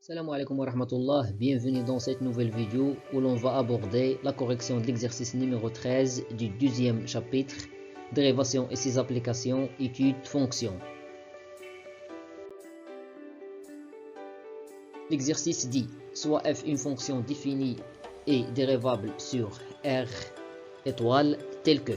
Salam alaikum wa rahmatullah, bienvenue dans cette nouvelle vidéo où l'on va aborder la correction de l'exercice numéro 13 du deuxième chapitre, dérivation et ses applications, étude fonction. L'exercice dit, soit f une fonction définie et dérivable sur R étoile tel que.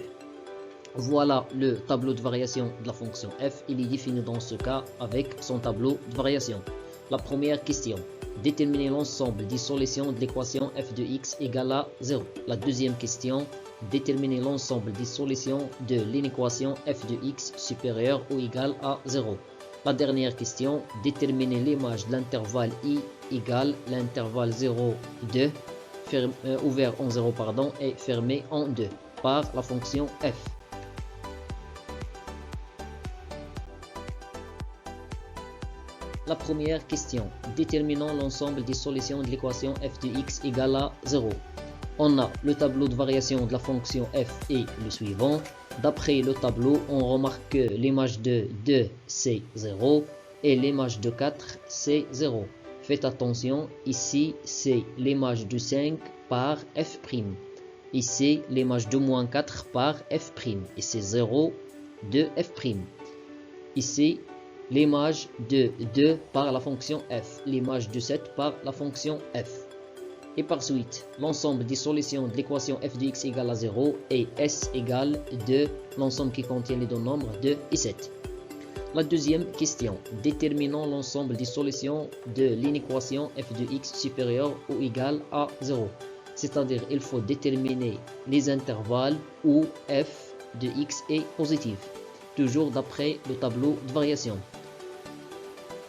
Voilà le tableau de variation de la fonction f, il est défini dans ce cas avec son tableau de variation. La première question, déterminer l'ensemble des solutions de l'équation f de x égale à 0. La deuxième question, déterminer l'ensemble des solutions de l'inéquation f de x supérieure ou égale à 0. La dernière question, déterminer l'image de l'intervalle i égale l'intervalle 0, 2, ouvert en 0 et fermé en 2 par la fonction f. La première question, déterminons l'ensemble des solutions de l'équation f de x égale à 0. On a le tableau de variation de la fonction f et le suivant. D'après le tableau, on remarque que l'image de 2 c'est 0 et l'image de 4 c'est 0. Faites attention, ici c'est l'image de 5 par f'. Ici l'image de moins 4 par f'. Et c'est 0 de f'. Ici l'image de 2 par la fonction f, l'image de 7 par la fonction f. Et par suite, l'ensemble des solutions de l'équation f de x égale à 0 et s égale 2, l'ensemble qui contient les deux nombres 2 et 7. La deuxième question, déterminons l'ensemble des solutions de l'inéquation f de x supérieure ou égale à 0. C'est-à-dire, il faut déterminer les intervalles où f de x est positif, toujours d'après le tableau de variation.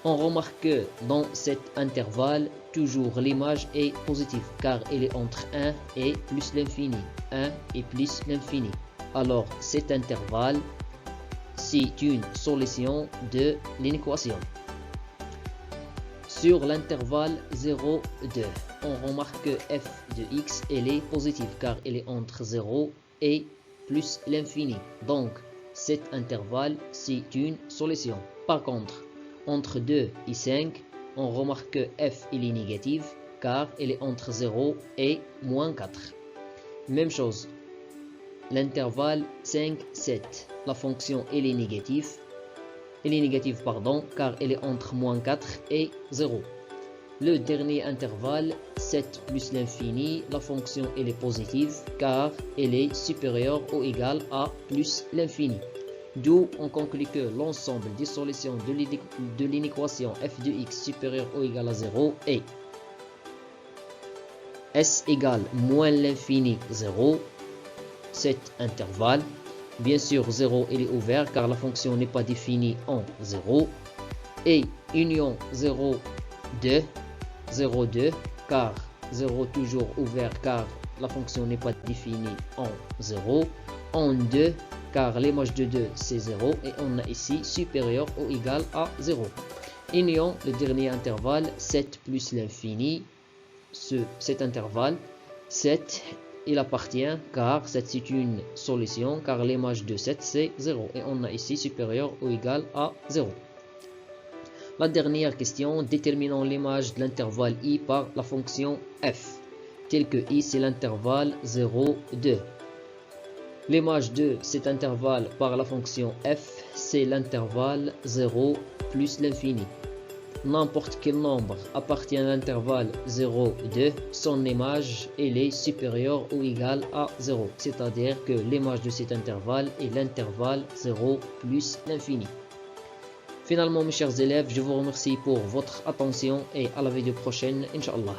On remarque que dans cet intervalle, toujours l'image est positive car elle est entre 1 et plus l'infini. 1 et plus l'infini. Alors cet intervalle, c'est une solution de l'inéquation. Sur l'intervalle 0, 2, on remarque que f de x elle est positive car elle est entre 0 et plus l'infini. Donc cet intervalle, c'est une solution. Par contre, entre 2 et 5, on remarque que f il est négative car elle est entre 0 et moins 4. Même chose, l'intervalle 5, 7, la fonction elle est négative. Elle est négative car elle est entre moins 4 et 0. Le dernier intervalle, 7 plus l'infini, la fonction elle est positive car elle est supérieure ou égale à plus l'infini. D'où on conclut que l'ensemble des solutions de l'inéquation f de x supérieure ou égale à 0 est s égale moins l'infini 0, cet intervalle. Bien sûr, 0 il est ouvert car la fonction n'est pas définie en 0. Et union 0, 2, 0, 2, car 0 toujours ouvert car la fonction n'est pas définie en 0. En 2, car l'image de 2 c'est 0 et on a ici supérieur ou égal à 0. Union, le dernier intervalle, 7 plus l'infini, cet intervalle, 7 il appartient car 7 c'est une solution car l'image de 7 c'est 0 et on a ici supérieur ou égal à 0. La dernière question, déterminons l'image de l'intervalle i par la fonction f, tel que i c'est l'intervalle 0, 2. L'image de cet intervalle par la fonction f, c'est l'intervalle 0 plus l'infini. N'importe quel nombre appartient à l'intervalle 0, 2, son image elle est supérieure ou égale à 0. C'est-à-dire que l'image de cet intervalle est l'intervalle 0 plus l'infini. Finalement, mes chers élèves, je vous remercie pour votre attention et à la vidéo prochaine, Inch'Allah.